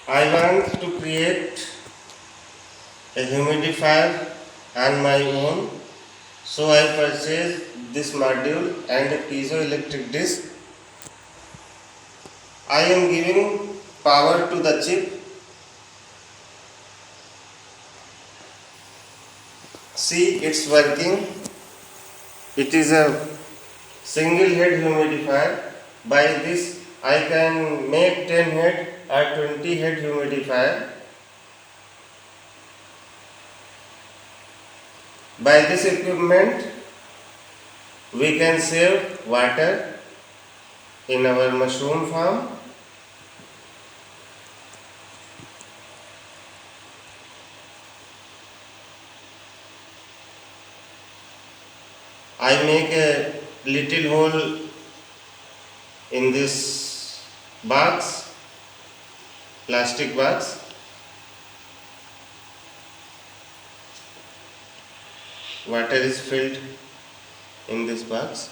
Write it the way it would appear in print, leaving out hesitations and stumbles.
I want to create a humidifier on my own, so I purchased this module and a piezoelectric disc. I am giving power to the chip. See, it's working. It is a single head humidifier. By this I can make 10 head or 20 head humidifier. By this equipment we can save water in our mushroom farm. I make a little hole in this box, plastic box. Water is filled in this box.